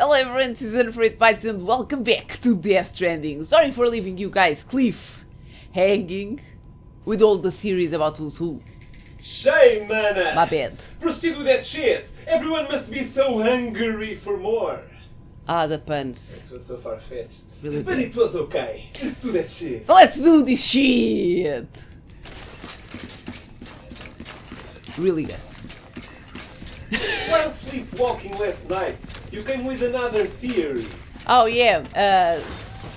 Hello everyone, this is Unafraid Bites and welcome back to Death Stranding. Sorry for leaving you guys, Cliff, hanging with all the theories about who's who. Shame, man! My bad. Proceed with that shit! Everyone must be so hungry for more! Ah, the puns. It was so far-fetched. Really but bad. it was okay. Just do that shit. So let's do this shit! Really, guys. While sleepwalking last night, you came with another theory. Oh yeah,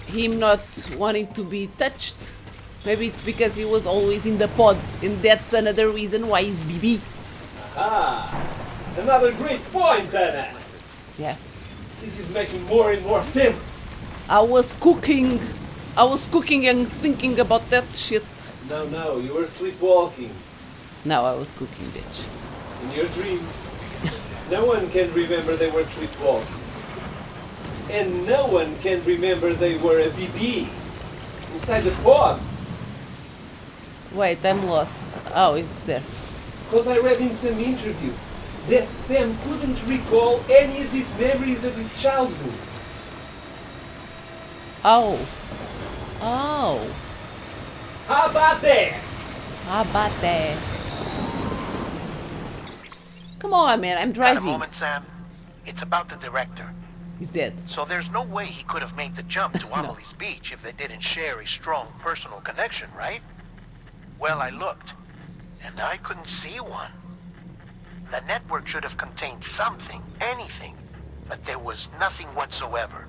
him not wanting to be touched. Maybe it's because he was always in the pod, and that's another reason why he's BB. Aha! Another great point, Anna! Yeah. This is making more and more sense. I was cooking and thinking about that shit. No, you were sleepwalking. No, I was cooking, bitch. In your dreams. No one can remember they were sleepwalking. And no one can remember they were a BB inside the pod. Wait, I'm lost. Oh, it's there. Because I read in some interviews that Sam couldn't recall any of his memories of his childhood. Oh. How about that? How about that? Come on, man, I'm Got a driving. moment, Sam? It's about the director. He's dead. So there's no way he could have made the jump to No. Amelie's Beach if they didn't share a strong personal connection, right? Well, I looked, and I couldn't see one. The network should have contained something, anything, but there was nothing whatsoever.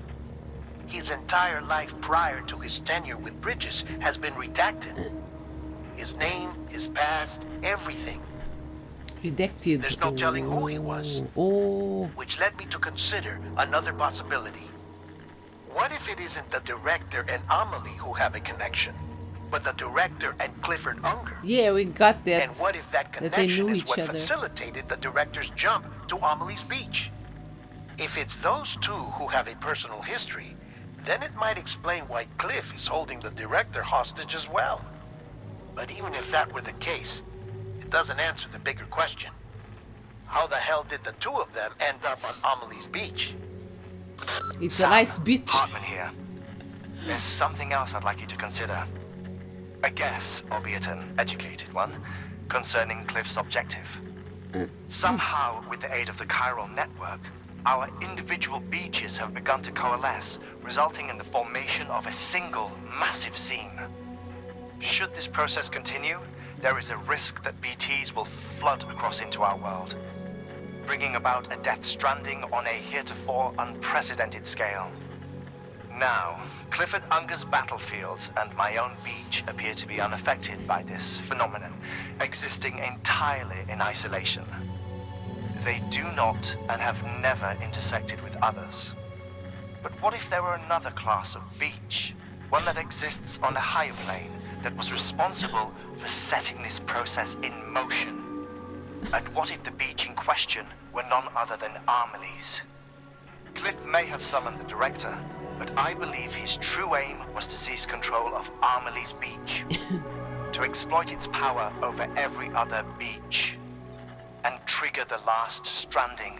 His entire life prior to his tenure with Bridges has been redacted. His name, his past, everything. Redacted. There's no telling who he was. Oh. Which led me to consider another possibility. What if it isn't the director and Amelie who have a connection, but the director and Clifford Unger? Yeah, we got that. And what if that that they connection knew is each what other. facilitated the director's jump to Amelie's Beach? If it's those two who have a personal history, then it might explain why Cliff is holding the director hostage as well. But even if that were the case, it doesn't answer the bigger question. How the hell did the two of them end up on Amelie's Beach? It's a nice beach. Hartman here. There's something else I'd like you to consider. A guess, albeit an educated one, concerning Cliff's objective. Somehow, with the aid of the chiral network, our individual beaches have begun to coalesce, resulting in the formation of a single massive seam. Should this process continue, there is a risk that BTs will flood across into our world, bringing about a death stranding on a heretofore unprecedented scale. Now, Clifford Unger's battlefields and my own beach appear to be unaffected by this phenomenon, existing entirely in isolation. They do not and have never intersected with others. But what if there were another class of beach, one that exists on a higher plane, that was responsible for setting this process in motion? And what if the beach in question were none other than Amelie's? Cliff may have summoned the director, but I believe his true aim was to seize control of Amelie's Beach, to exploit its power over every other beach, and trigger the last stranding.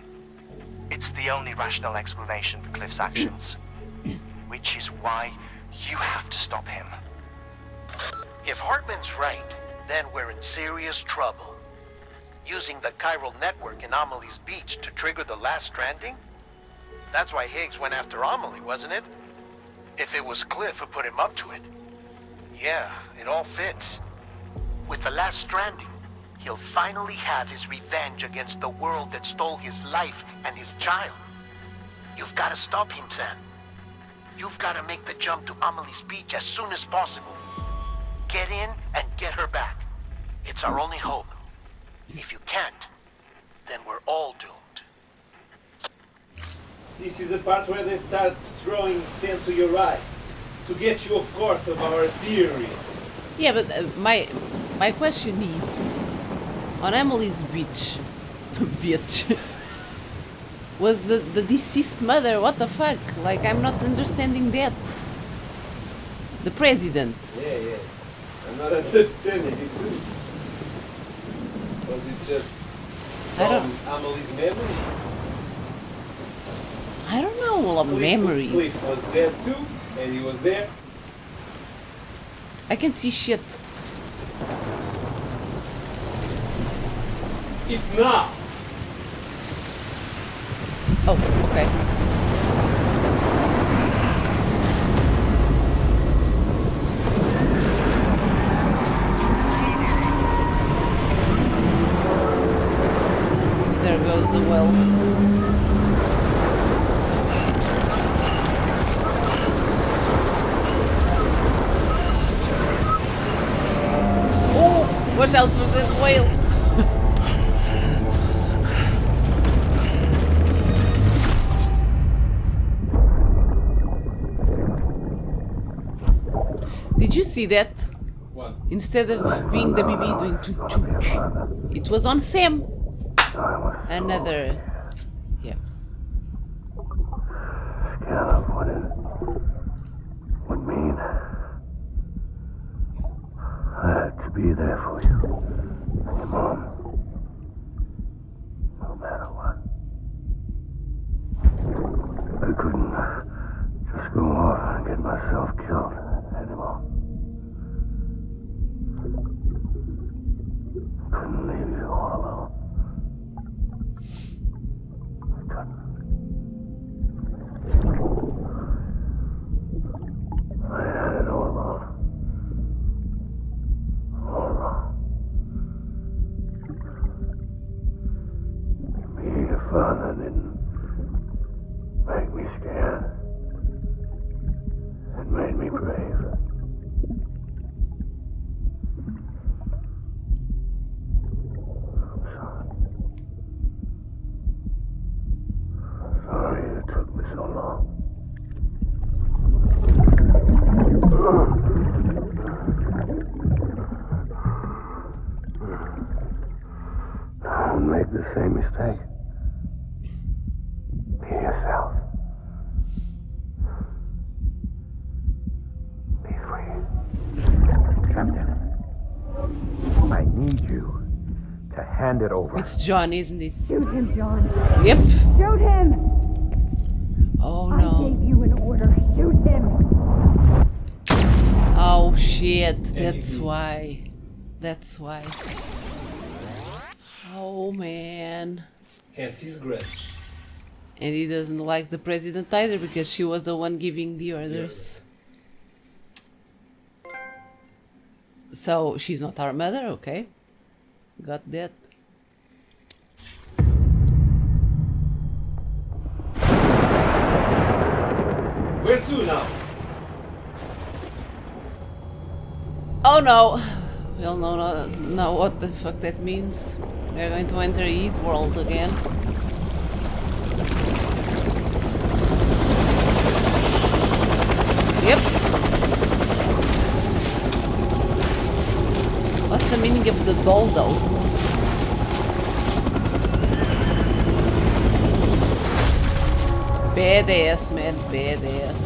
It's the only rational explanation for Cliff's actions, which is why you have to stop him. If Hartman's right, then we're in serious trouble. Using the chiral network in Amelie's Beach to trigger the last stranding? That's why Higgs went after Amelie, wasn't it? If it was Cliff who put him up to it. Yeah, it all fits. With the last stranding, he'll finally have his revenge against the world that stole his life and his child. You've got to stop him, Sam. You've got to make the jump to Amelie's Beach as soon as possible. Get in and get her back. It's our only hope. If you can't, then we're all doomed. This is the part where they start throwing sand to your eyes to get you off course of our theories. Yeah, but my question is, on Emily's beach, bitch, was the deceased mother? What the fuck? Like, I'm not understanding that. The president. Yeah. I'm not understanding it too. Was it just I don't- from Amelie's memories? I don't know, a lot of Cliff memories. was there too, and he was there. I can see shit. It's now. Oh, okay. There goes the wells. Oh, watch out for this whale. Did you see that? What? Instead of being the BB doing chuk chuk, it was on Sam. Another. Yeah. Scan of what it would mean. I had to be there for you. Your mom. No matter what. I couldn't just go off and get myself killed anymore. Couldn't leave you all alone. I had it all wrong. All wrong. Being a father didn't make me scared. It made me brave. I'm sorry. Sorry it took me so long. Don't make the same mistake. Be yourself. Be free. Captain, I need you to hand it over. It's John, isn't it? Shoot him, John. Yep. Shoot him! Oh I no. gave you an order. Shoot him! Oh shit. That's why. That's why. Oh man. Hence his grudge. And he doesn't like the president either because she was the one giving the orders. So she's not our mother, okay? Got that. Where to now? Oh no! We all know what the fuck that means. We're going to enter his world again. Yep. What's the meaning of the doll though? Badass, man, badass.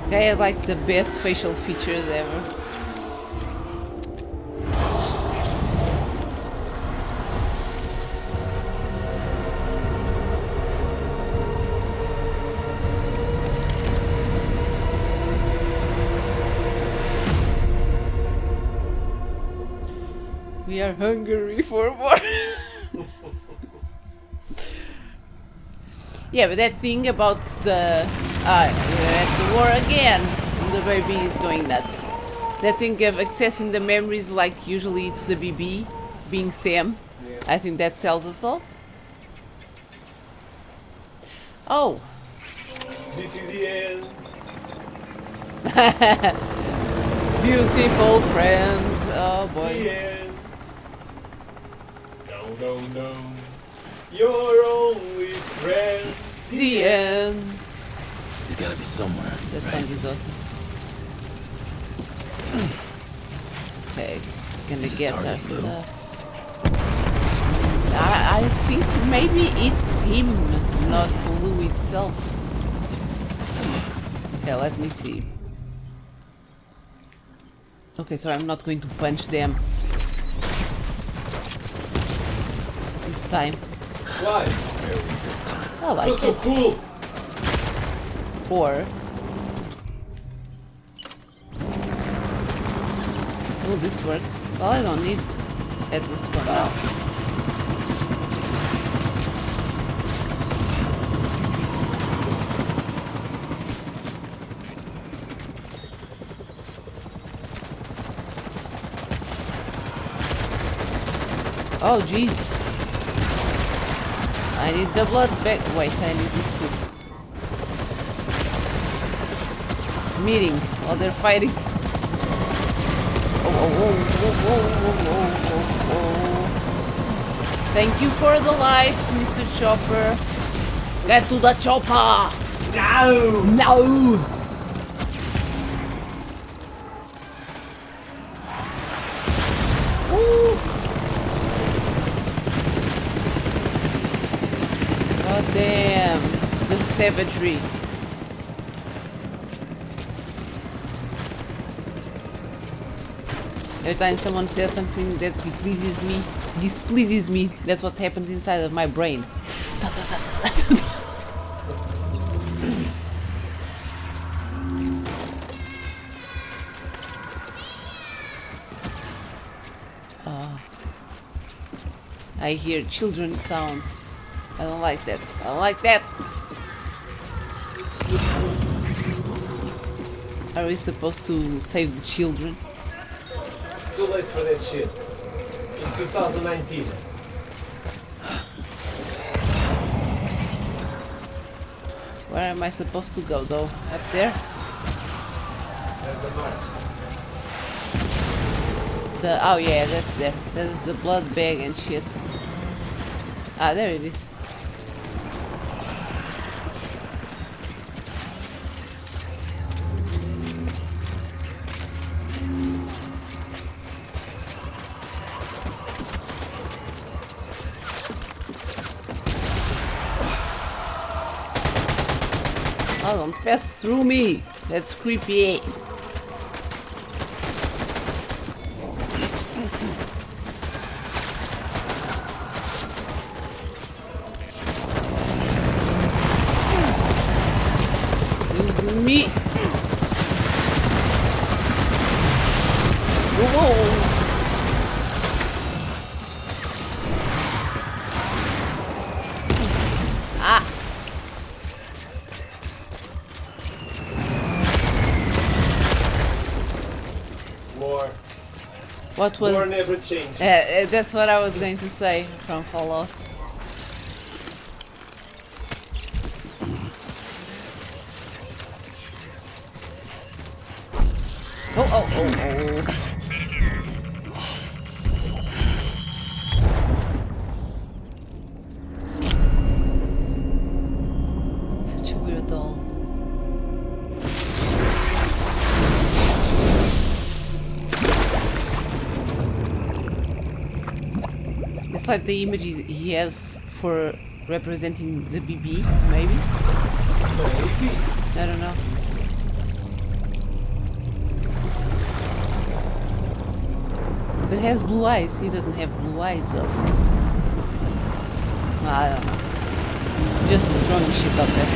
This guy has like the best facial features ever. We are hungry for more. Yeah, but that thing about the we're at the war again. The baby is going nuts. That thing of accessing the memories, like usually it's the BB being Sam. Yeah. I think that tells us all. Oh, This is the end. beautiful friend. Oh The boy. end. No, no, no. Your only friend. The end. He's gotta be somewhere. That song is awesome. Okay, gonna This is get our starting, Lou. stuff. I think maybe it's him, not Lou itself. Okay, let me see. Okay, so I'm not going to punch them this time. Why? I like You're so it. cool. Or will this work? Well, I don't need at least for now. Oh jeez. I need the blood back. Wait, I need this too. Meeting while they're fighting. Thank you for the light, Mr. Chopper. Get to the chopper! No! No! Woo. God damn, the savagery. Every time someone says something that displeases me, that's what happens inside of my brain. I hear children sounds. I don't like that. I don't like that. Are we supposed to save the children? Too late for that shit. It's 2019. Where am I supposed to go though? Up there? There's a mark. Oh yeah, that's there. There's the blood bag and shit. Ah, there it is. Oh, don't pass through me. That's creepy. Use me. Whoa. Ah. War. What was? War never changed. That's what I was going to say from Fallout. Oh. Such a weird doll. It's like the image he has for representing the BB, maybe? Maybe. I don't know. But it has blue eyes. He doesn't have blue eyes though. I don't know. Just throwing shit up there.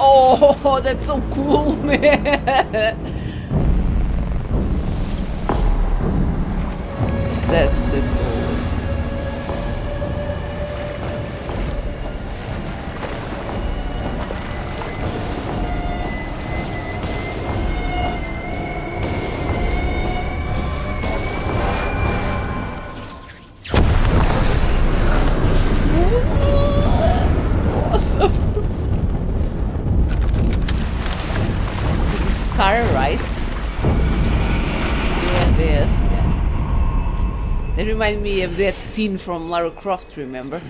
Oh, that's so cool, man. That's the coolest. Awesome. It's Star, right? Yeah, this man. They remind me of that scene from Lara Croft, remember?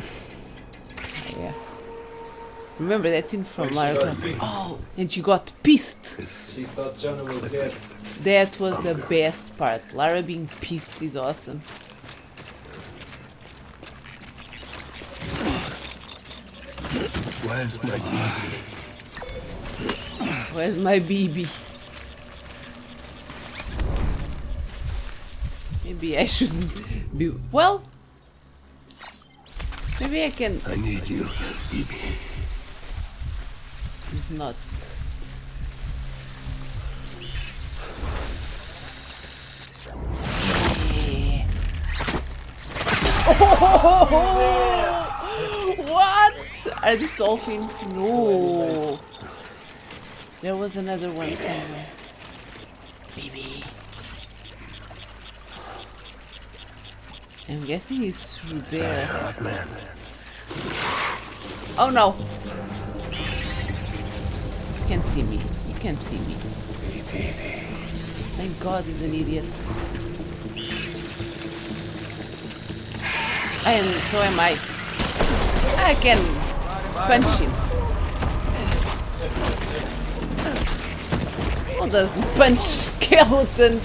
Yeah. Remember that scene from When she Lara got Croft? pissed. Oh, and she got pissed. She thought John was dead. That was the best part. Lara being pissed is awesome. Where's my baby? Where's my baby? Maybe I shouldn't be. Well, maybe I can. I need you, baby. It's not. Yeah. What? Are these dolphins? No. There was another one somewhere. Baby. I'm guessing it's through there. Man. Oh no! You can't see me. You can't see me. Thank God he's an idiot. And so am I. I can punch him. Who doesn't punch skeletons?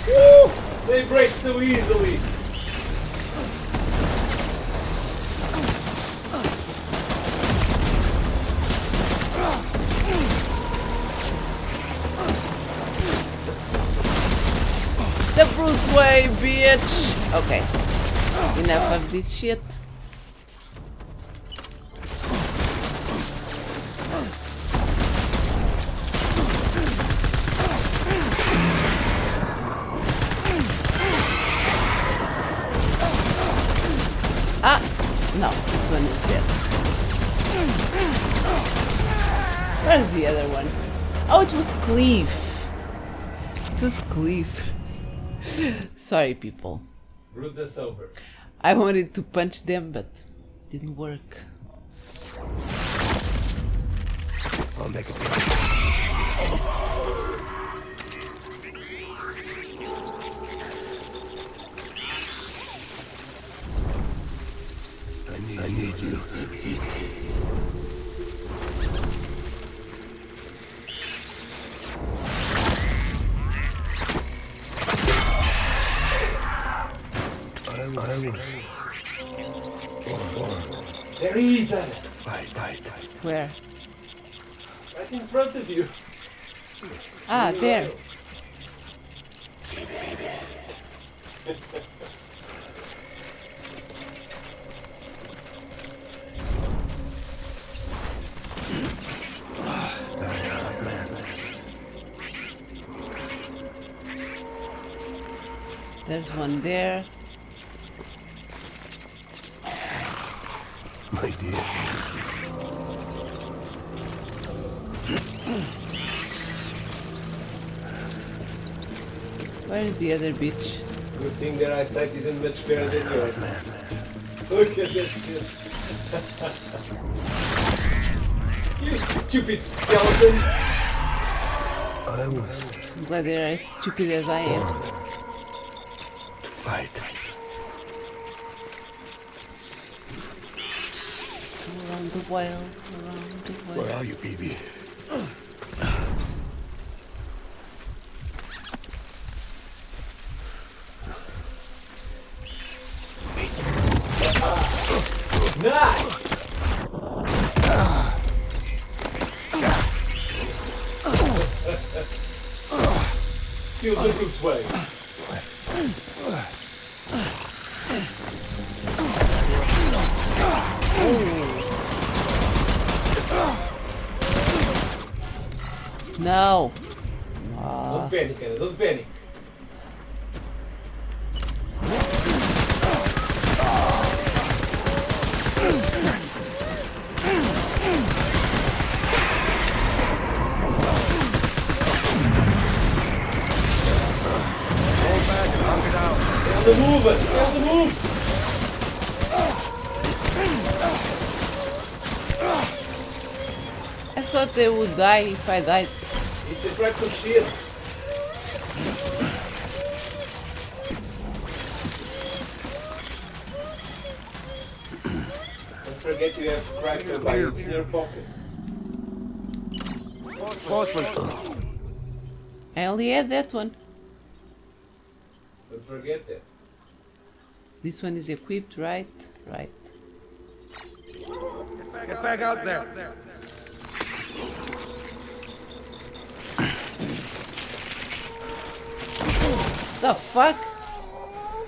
Woo! They break so easily. The brute way, bitch! Okay. Enough of this shit. Ah! No, this one is dead. Where's the other one? Oh, it was Cleve. It was Cleve. Sorry, people. Rudeness over. I wanted to punch them, but didn't work. I'll make it. I need you. There he is, Anna. Fight. Where? Right in front of you. Ah, there. There's one there. My dear. Where is the other bitch? Good thing their eyesight isn't much better than yours. Look at that shit. You stupid skeleton! I will I'm glad they're as stupid as I am. fight. Around the wild, around the Where wild. are you, baby? Nice! Still the root way. No. Don't panic, Anna, don't panic. Stay on the move, Anna, stay on the move! I thought they would die if I died. Hit the tractor shield. forget you have cracker bites in your pocket. I only had that one. Don't forget that. This one is equipped, right? Right. Get back out there. The fuck?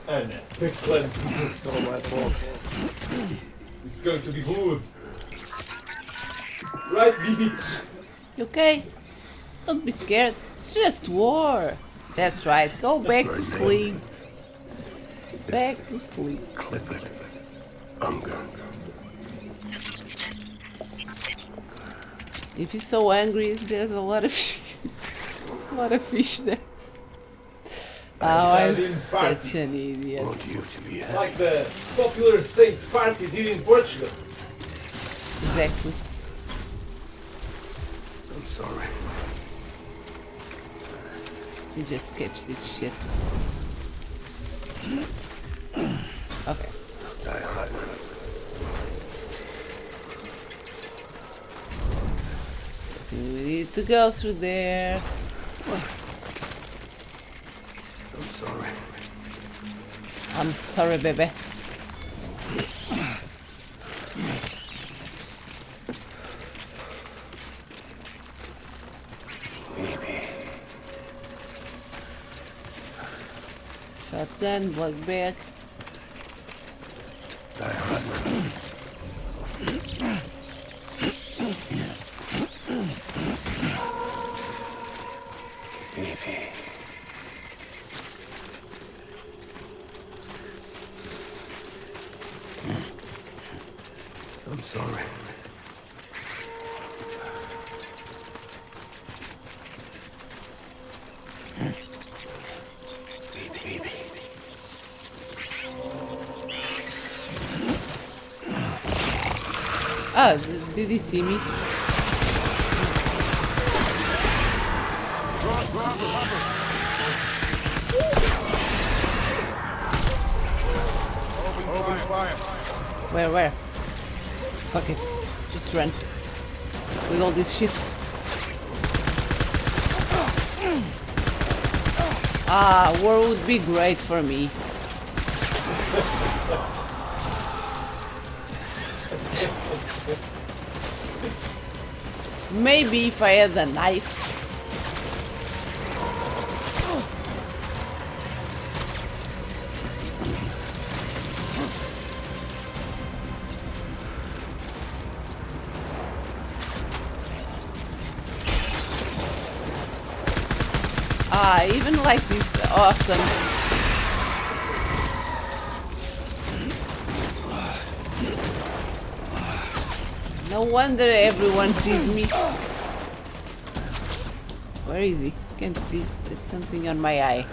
Anna, the cleansing. It's going to be good. Right, bitch? You okay? Don't be scared. It's just war. That's right. Go back to sleep. Back to sleep. Clifford. Unger. If he's so angry, there's a lot of a lot of fish there. Oh, I'm such an idiot. Want you to be happy. Like the popular Saints parties here in Portugal. Exactly. I'm sorry. You just catch this shit. Okay. Die hard. So we need to go through there. I'm sorry. I'm sorry, baby. Shotgun, block back. Die hard. Baby. I'm sorry. Baby. Ah, did he see me? Open fire. Where? Fuck it. Just run. With all this shit. Ah, war would be great for me. Maybe if I had a knife. Ah, even like this, awesome. No wonder everyone sees me. Where is he? Can't see. There's something on my eye.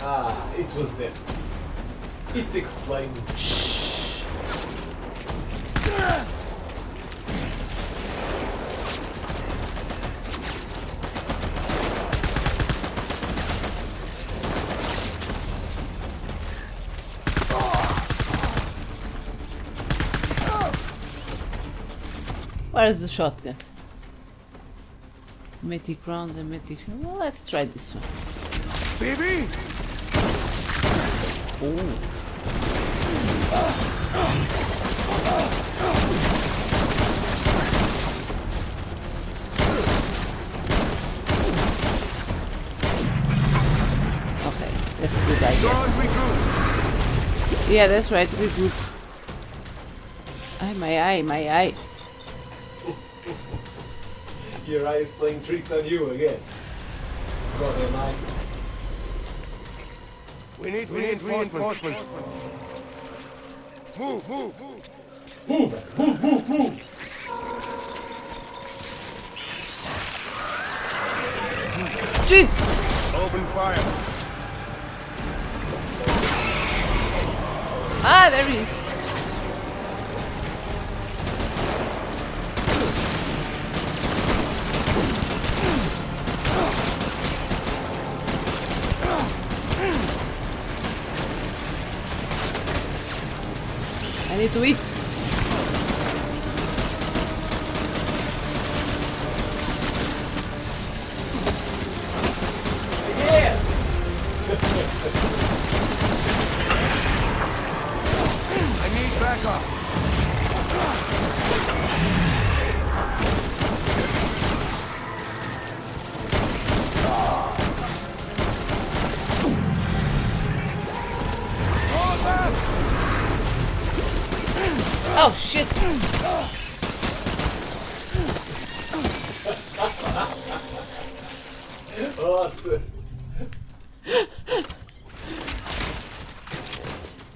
Ah, it was them. It's explained. Where's the shotgun? Metic rounds and metic. Well, let's try this one. Baby! Oh. Okay, that's good, I guess. Yeah, that's right, regroup. My eye. Your eye is playing tricks on you again. What am I? We need reinforcements. Move. Move! Jeez! Open fire. Ah, there he is. I need to eat. back up. Oh shit! Nossa!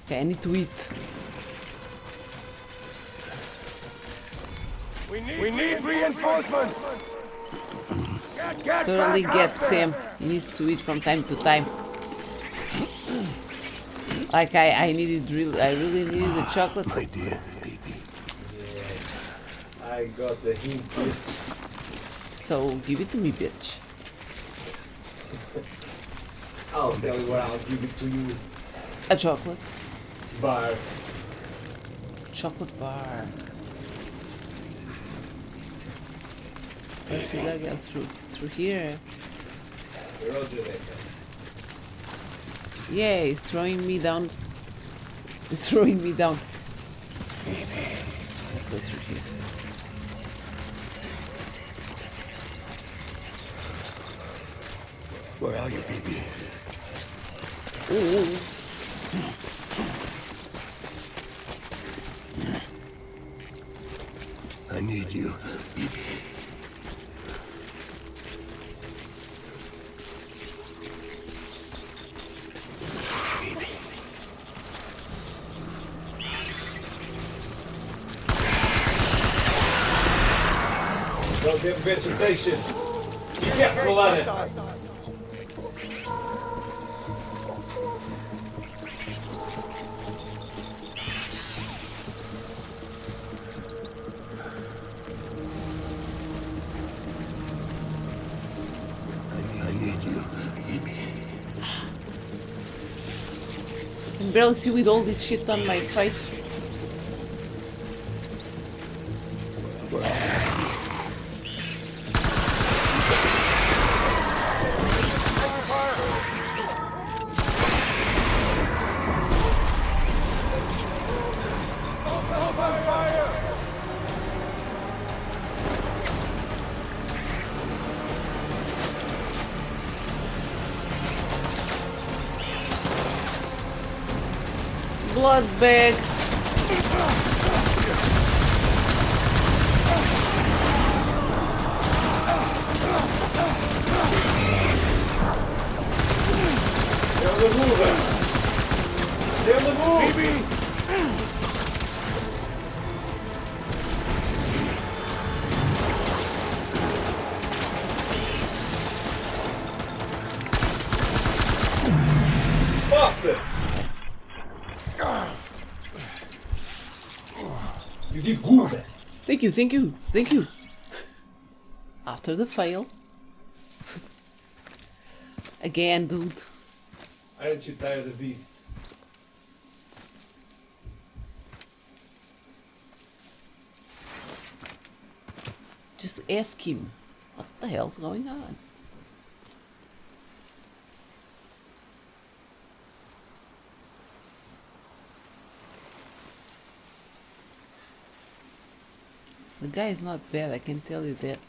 Okay, I need to eat. We need reinforcements. Get Totally back get up Sam. He needs to eat from time to time. Like I really needed the chocolate. My dear baby. I got the hint, bitch. So give it to me, bitch. I'll tell you what, I'll give it to you. A chocolate. Bar. Chocolate bar. Where should I go through? Through here. Roger that. Yeah, it's throwing me down. It's throwing me down. Go through here. Where are you, baby? Ooh. I need you, baby. Don't get vegetation. Be careful on it. I need you, baby. I can barely see with all this shit on my face. Blood bag. They're on the move. They're on the move. Baby. Nossa! You did good. Thank you, thank you, thank you. After the fail. Again, dude. Aren't you tired of this? Just ask him. What the hell's going on? The guy is not bad, I can tell you that.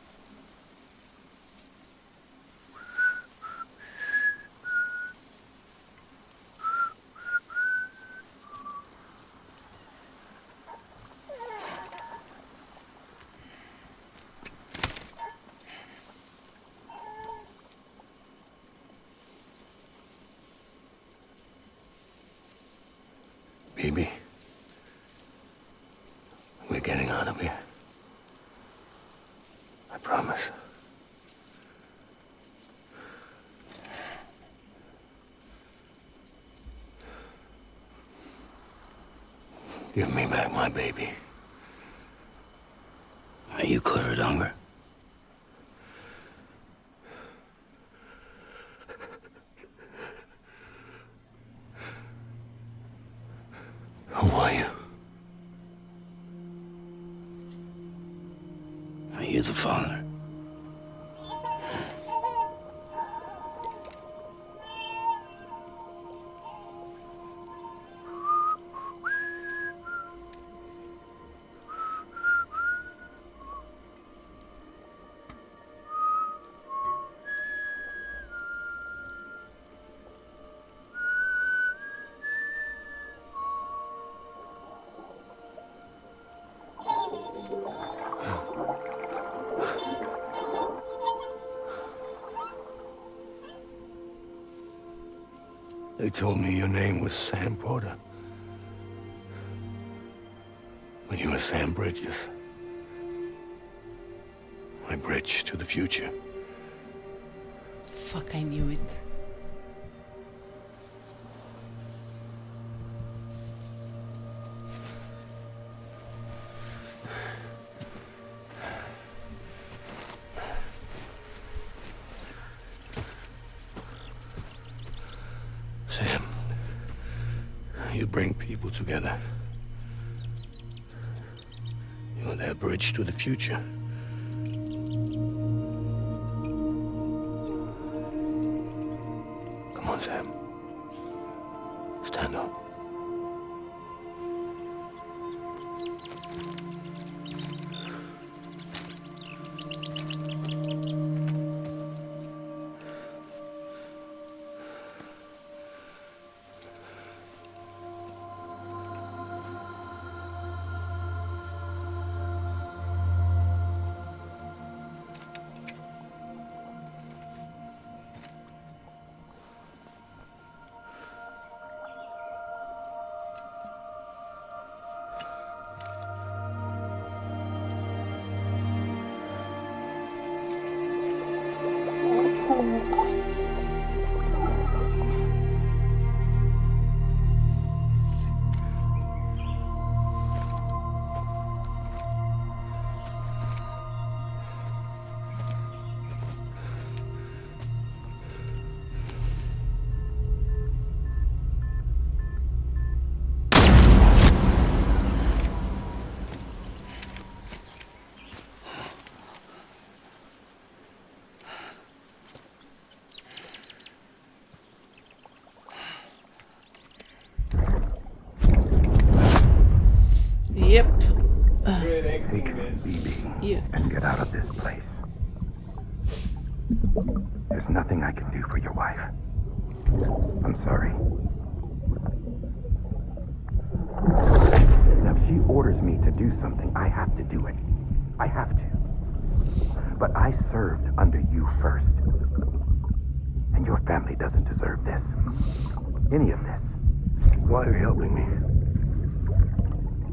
Baby. We're getting out of here. I promise. Give me back my baby. Are you clear of hunger? Who are you? Are you the father? They told me your name was Sam Porter. When you were Sam Bridges. My bridge to the future. Fuck, I knew it. Sam, you bring people together. You're their bridge to the future. Come on, Sam. Stand up. Yep. Great acting, Take man. BB Yeah. and get out of this place. There's nothing I can do for your wife. I'm sorry. Now, if she orders me to do something, I have to do it. I have to. But I served under you first. And your family doesn't deserve this. Any of this. Why are you helping me?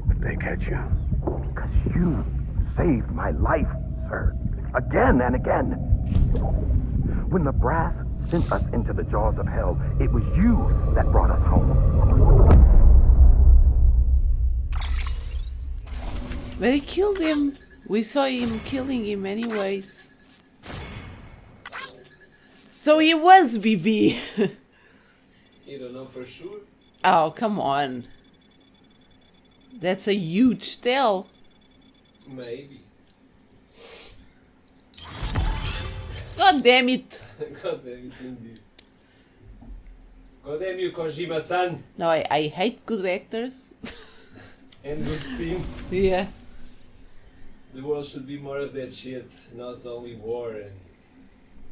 If they catch you. Because you saved my life, sir. Again and again. When the brass sent us into the jaws of hell, it was you that brought us home. But he killed him. We saw him killing him anyways. So he was BB. You don't know for sure? Oh, come on. That's a huge tell. Maybe. God damn it. God damn it, indeed. God damn you, Kojima-san. No, I hate good actors. And good scenes. Yeah. The world should be more of that shit, not only war and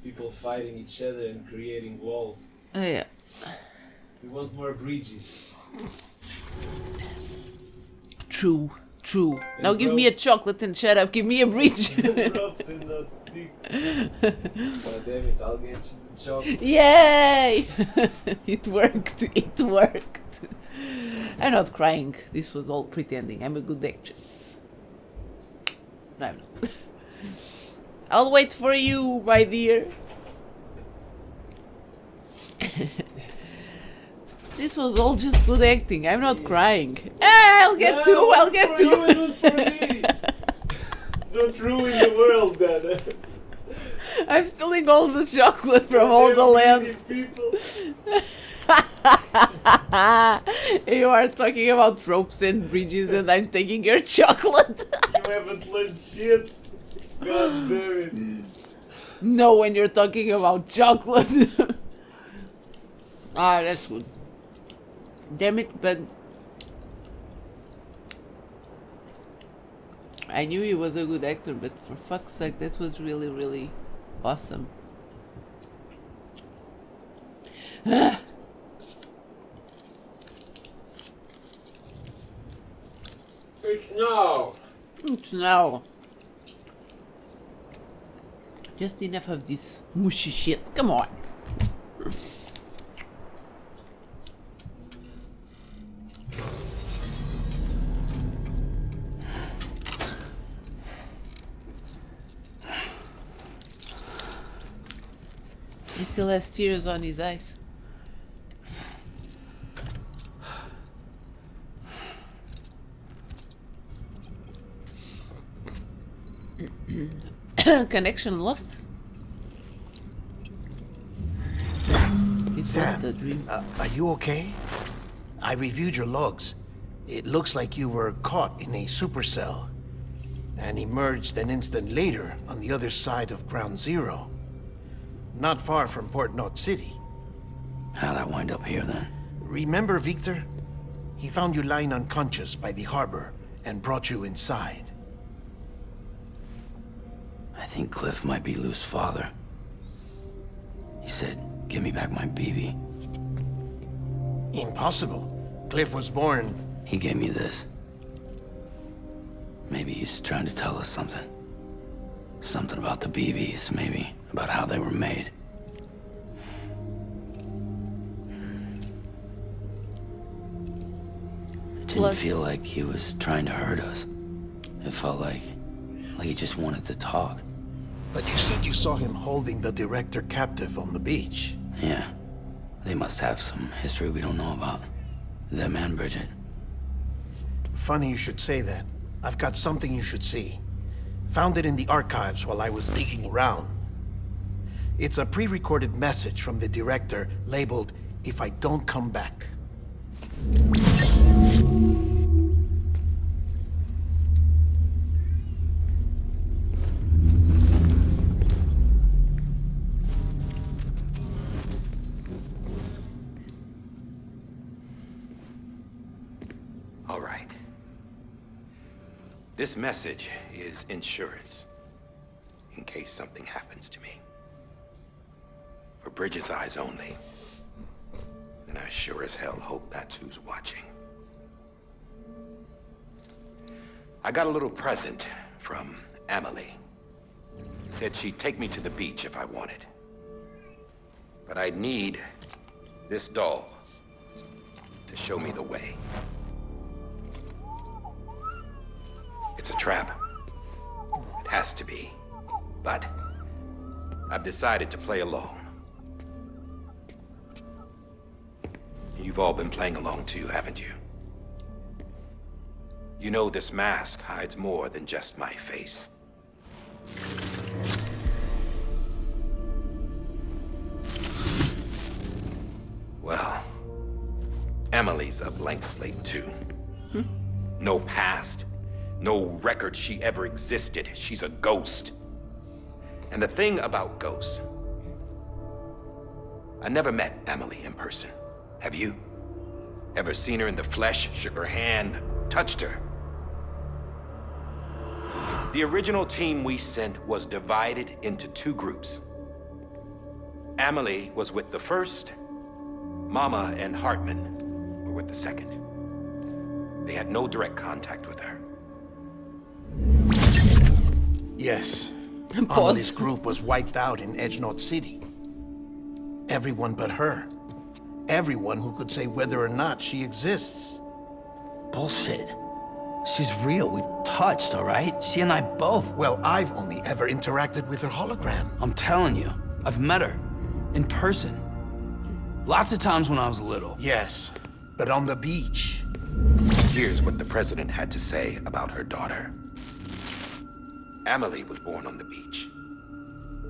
people fighting each other and creating walls. Oh, yeah. We want more bridges. True. True. And Now give me a chocolate and shut up. Give me a bridge. Drops and not sticks. God damn it, I'll get you the chocolate. Yay! It worked. It worked. I'm not crying. This was all pretending. I'm a good actress. No, I'm not. I'll wait for you, my dear. This was all just good acting. I'm not crying. I'll get two. I'll get for you two. and one for me. Don't ruin the world, then. I'm stealing all the chocolate from all the land. People. You are talking about ropes and bridges, and I'm taking your chocolate. You haven't learned shit. God damn it. No, when you're talking about chocolate. Ah, that's good. Damn it, but I knew he was a good actor, but for fuck's sake, that was really, really awesome. It's now. It's now. Just enough of this mushy shit. Come on. still has tears on his eyes. Connection lost? It's not Sam, the dream. are you okay? I reviewed your logs. It looks like you were caught in a supercell and emerged an instant later on the other side of Ground Zero. Not far from Port Knot City. How'd I wind up here then? Remember Victor? He found you lying unconscious by the harbor and brought you inside. I think Cliff might be Lou's father. He said, give me back my BB. Impossible. Cliff was born... He gave me this. Maybe he's trying to tell us something. Something about the BBs, maybe. About how they were made. It didn't feel like he was trying to hurt us. It felt like he just wanted to talk. But you said you saw him holding the director captive on the beach. Yeah. They must have some history we don't know about. Them and Bridget. Funny you should say that. I've got something you should see. Found it in the archives while I was digging around. It's a pre-recorded message from the director labeled, "If I don't come back." All right. This message is insurance, in case something happens to me. For Bridget's eyes only. And I sure as hell hope that's who's watching. I got a little present from Emily. Said she'd take me to the beach if I wanted. But I'd need this doll to show me the way. It's a trap. It has to be. But I've decided to play along. You've all been playing along too, haven't you? You know this mask hides more than just my face. Well, Emily's a blank slate too. No past. No record she ever existed. She's a ghost. And the thing about ghosts, I never met Emily in person. Have you? Ever seen her in the flesh, shook her hand, touched her? The original team we sent was divided into two groups. Emily was with the first. Mama and Hartman were with the second. They had no direct contact with her. Yes. Emily's group was wiped out in Edge Knot City. Everyone but her. Everyone who could say whether or not she exists. Bullshit. She's real. We touched, all right? She and I both. Well, I've only ever interacted with her hologram. I'm telling you, I've met her. In person. Lots of times when I was little. Yes, but on the beach. Here's what the president had to say about her daughter. Emily was born on the beach.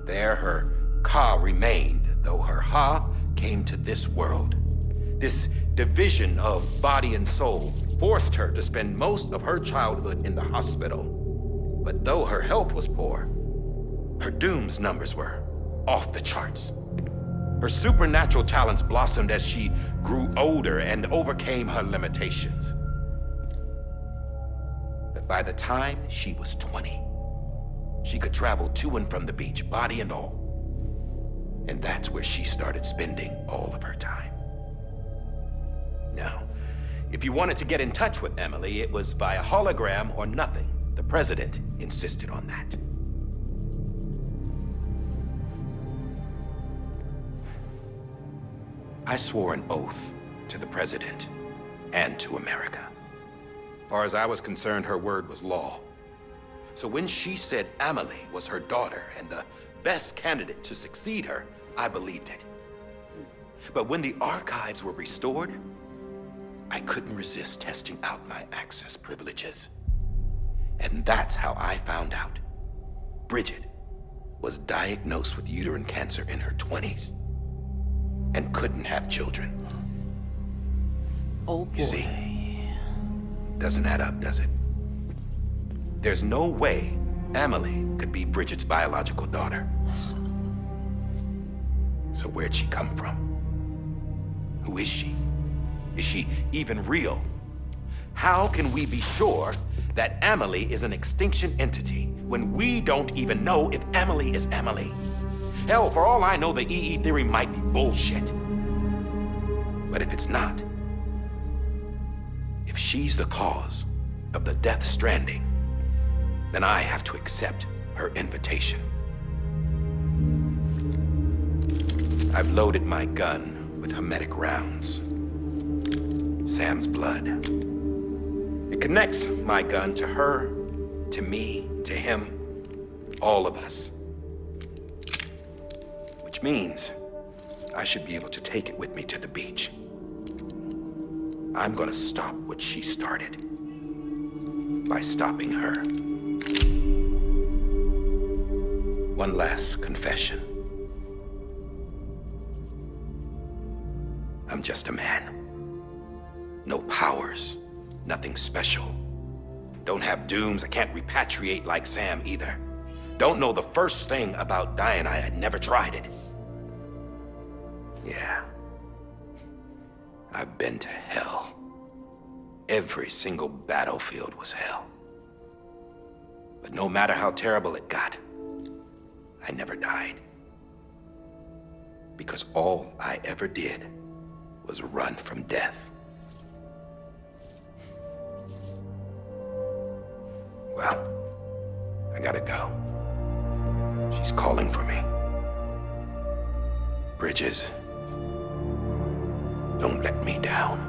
There her Ka remained, though her Ha came to this world. This division of body and soul forced her to spend most of her childhood in the hospital. But though her health was poor, her Doom's numbers were off the charts. Her supernatural talents blossomed as she grew older and overcame her limitations. But by the time she was 20, she could travel to and from the beach, body and all. And that's where she started spending all of her time. Now, if you wanted to get in touch with Emily, it was via hologram or nothing. The president insisted on that. I swore an oath to the president and to America. As far as I was concerned, her word was law. So when she said Emily was her daughter and the best candidate to succeed her, I believed it. But when the archives were restored, I couldn't resist testing out my access privileges. And that's how I found out Bridget was diagnosed with uterine cancer in her 20s and couldn't have children. Oh boy. You see, doesn't add up, does it? There's no way Emily could be Bridget's biological daughter. So where'd she come from? Who is she? Is she even real? How can we be sure that Emily is an extinction entity when we don't even know if Emily is Emily? Hell, for all I know, the EE theory might be bullshit. But if it's not, if she's the cause of the Death Stranding, then I have to accept her invitation. I've loaded my gun with hermetic rounds. Sam's blood. It connects my gun to her, to me, to him, all of us. Which means I should be able to take it with me to the beach. I'm gonna stop what she started by stopping her. One last confession. I'm just a man. No powers, nothing special. Don't have dooms, I can't repatriate like Sam either. Don't know the first thing about dying, I had never tried it. Yeah. I've been to hell. Every single battlefield was hell. But no matter how terrible it got, I never died. Because all I ever did was run from death. Well, I gotta go. She's calling for me. Bridges, don't let me down.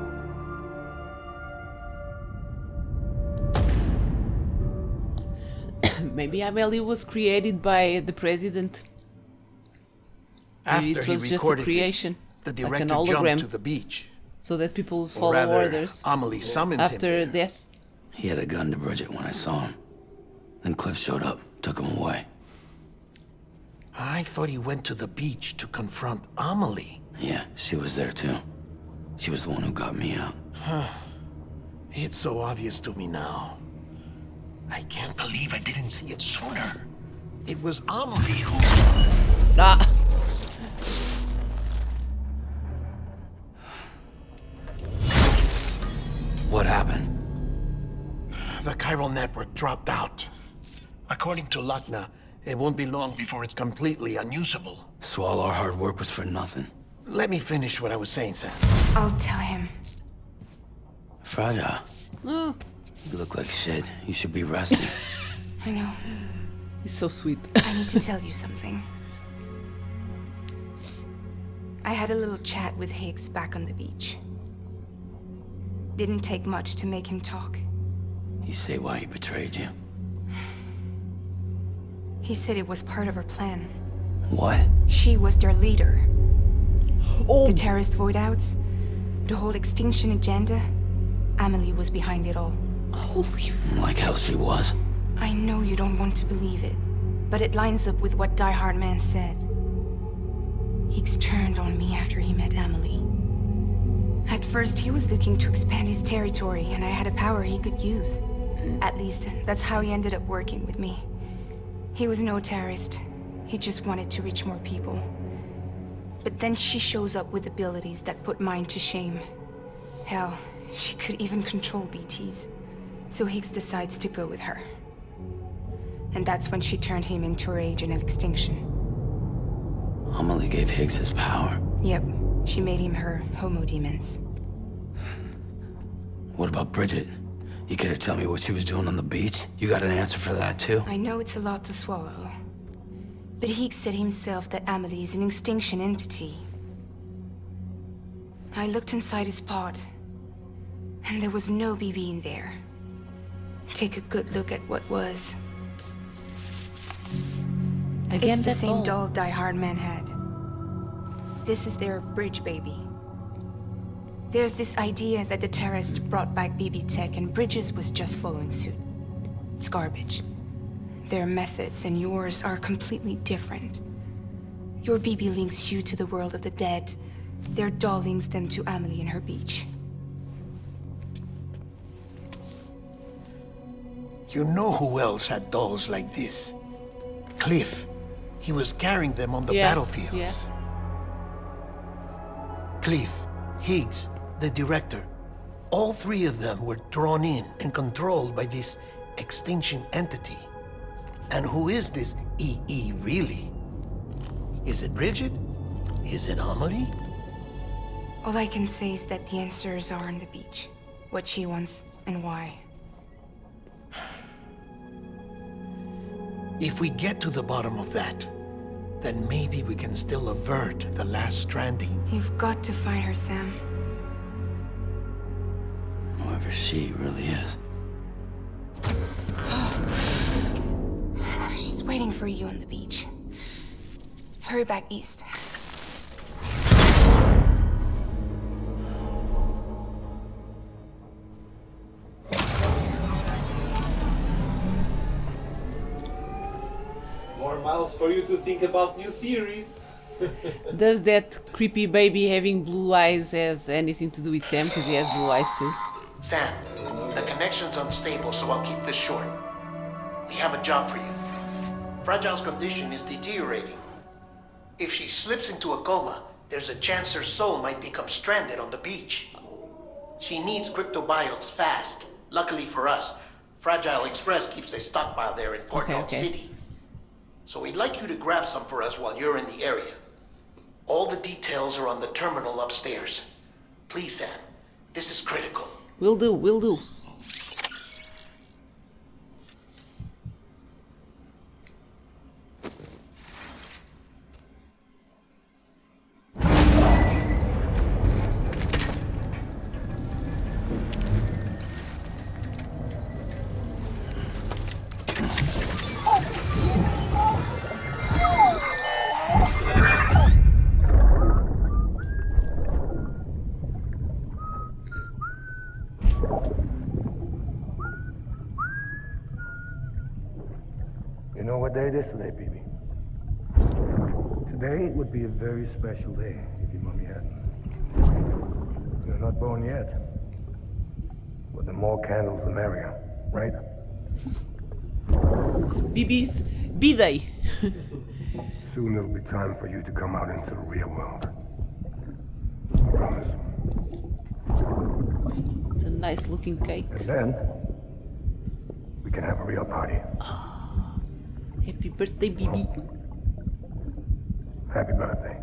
Maybe Emily was created by the president. Maybe After it was he just a recorded creation, this, the like an director hologram, jumped to the beach. so that people Or follow rather, orders Amelie summoned him after there. death. He had a gun to Bridget when I saw him. Then Cliff showed up, took him away. I thought he went to the beach to confront Amelie. Yeah, she was there too. She was the one who got me out. It's so obvious to me now. I can't believe I didn't see it sooner. It was Amelie who... Ah. What happened? The chiral network dropped out. According to Luckna, it won't be long before it's completely unusable. So all our hard work was for nothing. Let me finish what I was saying, Sam. I'll tell him. Fragile. No, You look like shit. You should be resting. I know. he's so sweet. I need to tell you something. I had a little chat with Higgs back on the beach. Didn't take much to make him talk. You say why he betrayed you? He said it was part of her plan. What? She was their leader. Oh, The terrorist voidouts, the whole extinction agenda. Amelie was behind it all. holy f- Like hell she was. I know you don't want to believe it, but it lines up with what Die Hard Man said. Higgs turned on me after he met Amelie. At first, he was looking to expand his territory, and I had a power he could use. At least, that's how he ended up working with me. He was no terrorist. He just wanted to reach more people. But then she shows up with abilities that put mine to shame. Hell, she could even control BTs. So Higgs decides to go with her. And that's when she turned him into her agent of extinction. Amelie gave Higgs his power. Yep, she made him her homo demons. What about Bridget? You care to tell me what she was doing on the beach? You got an answer for that too? I know it's a lot to swallow. But Higgs said himself that Amelie is an extinction entity. I looked inside his pod, and there was no BB in there. Take a good look at what was. Again, It's the that same doll. doll Die Hard Man had. This is their bridge baby. There's this idea that the terrorists brought back BB tech and Bridges was just following suit. It's garbage. Their methods and yours are completely different. Your BB links you to the world of the dead. Their doll links them to Amelie and her beach. You know who else had dolls like this? Cliff. He was carrying them on the battlefields. Yeah. Cliff, Higgs, the director. All three of them were drawn in and controlled by this extinction entity. And who is this EE really? Is it Bridget? Is it Amelie? All I can say is that the answers are on the beach. What she wants and why. If we get to the bottom of that, then maybe we can still avert the last stranding. You've got to find her, Sam. Whoever she really is. She's waiting for you on the beach. Hurry back east. More miles for you to think about new theories. Does that creepy baby having blue eyes has anything to do with Sam? Because he has blue eyes too. Sam, the connection's unstable, so I'll keep this short. We have a job for you. Fragile's condition is deteriorating. If she slips into a coma, there's a chance her soul might become stranded on the beach. She needs cryptobiotes fast. Luckily for us, Fragile Express keeps a stockpile there in Port North City. So we'd like you to grab some for us while you're in the area. All the details are on the terminal upstairs. Please, Sam, this is critical. Will do, will do. You know what day it is today, BB? Today would be a very special day if your mommy hadn't. You're not born yet. But the more candles, the merrier, right? It's BB's B-Day. Soon it'll be time for you to come out into the real world. I promise. It's a nice looking cake. And then, we can have a real party. Happy birthday, BB. Happy birthday.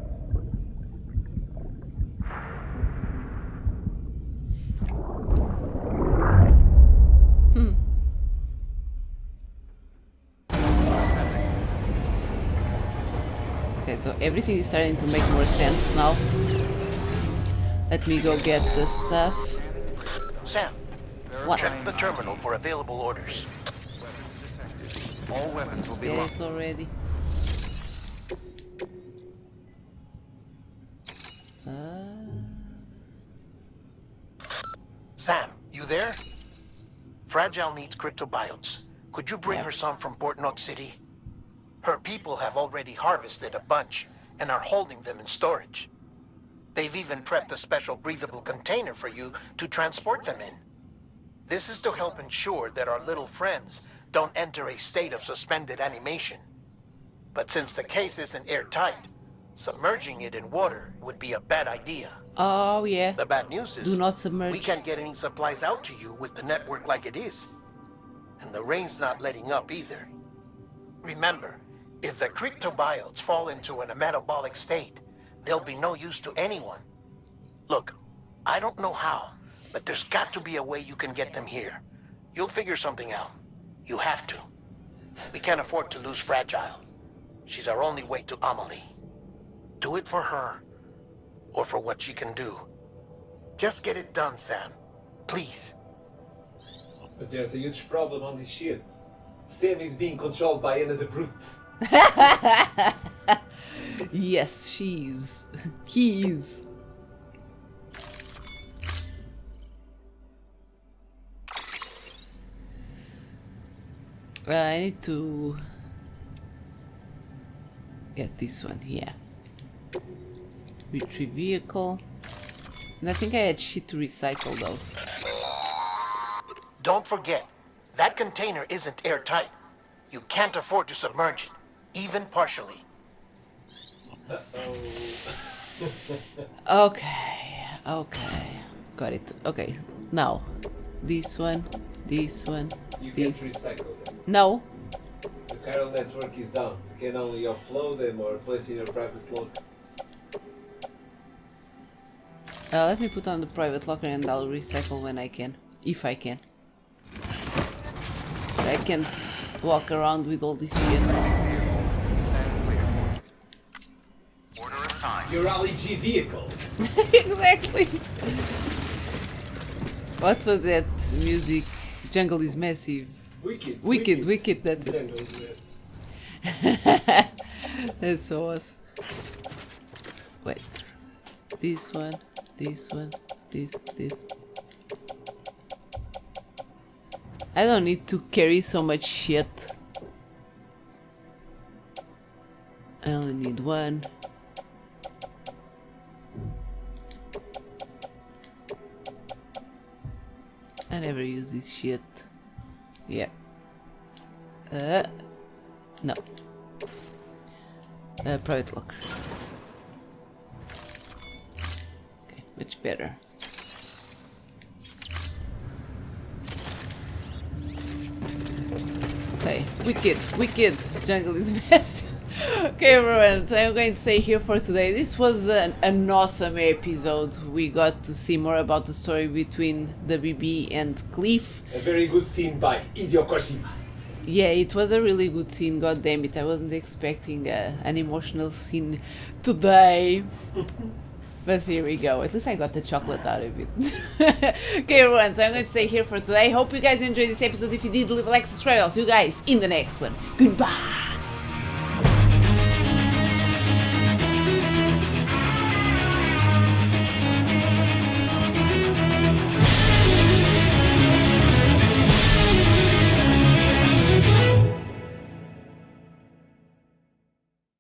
Okay, so everything is starting to make more sense now. Let me go get the stuff. Sam, What? check the terminal for available orders. All weapons will be Get locked. it already. Sam, you there? Fragile needs cryptobiotes. Could you bring her some from Port North City? Her people have already harvested a bunch and are holding them in storage. They've even prepped a special breathable container for you to transport them in. This is to help ensure that our little friends don't enter a state of suspended animation. But since the case isn't airtight, submerging it in water would be a bad idea. Oh, yeah. The bad news is Do not submerge. we can't get any supplies out to you with the network like it is. And the rain's not letting up either. Remember, if the cryptobiotes fall into a metabolic state, they'll be no use to anyone. Look, I don't know how, but there's got to be a way you can get them here. You'll figure something out. You have to. We can't afford to lose Fragile. She's our only way to Amelie. Do it for her, or for what she can do. Just get it done, Sam. Please. But there's a huge problem on this ship. Sam is being controlled by another brute. Yes, she is. He is. I need to get this one, yeah. Retrieve vehicle. And I think I had shit to recycle though. Don't forget, that container isn't airtight. You can't afford to submerge it, even partially. Okay, got it. Okay, now this one, You can't this. recycle them. No, The chiral network is down. You can only offload them or place in your private locker. let me put on the private locker and I'll recycle when I can, if I can. I can't walk around with all this shit. Order assigned. Your Ali G vehicle. Exactly. What was that music? Jungle is massive. Wicked, that's it. Jungle is massive. That's so awesome. Wait. This one, this. I don't need to carry so much shit. I only need one. I never use this shit. Yeah. No. Private locker. Okay, much better. Okay, wicked. Jungle is massive. Okay, everyone, so I'm going to say here for today. This was an awesome episode. We got to see more about the story between the BB and Cliff. A very good scene by Hideo Kojima. Yeah, it was a really good scene, god damn it. I wasn't expecting an emotional scene today. But here we go. At least I got the chocolate out of it. Okay, everyone, so I'm going to say here for today. Hope you guys enjoyed this episode. If you did, leave a like, subscribe. I'll see you guys in the next one. Goodbye!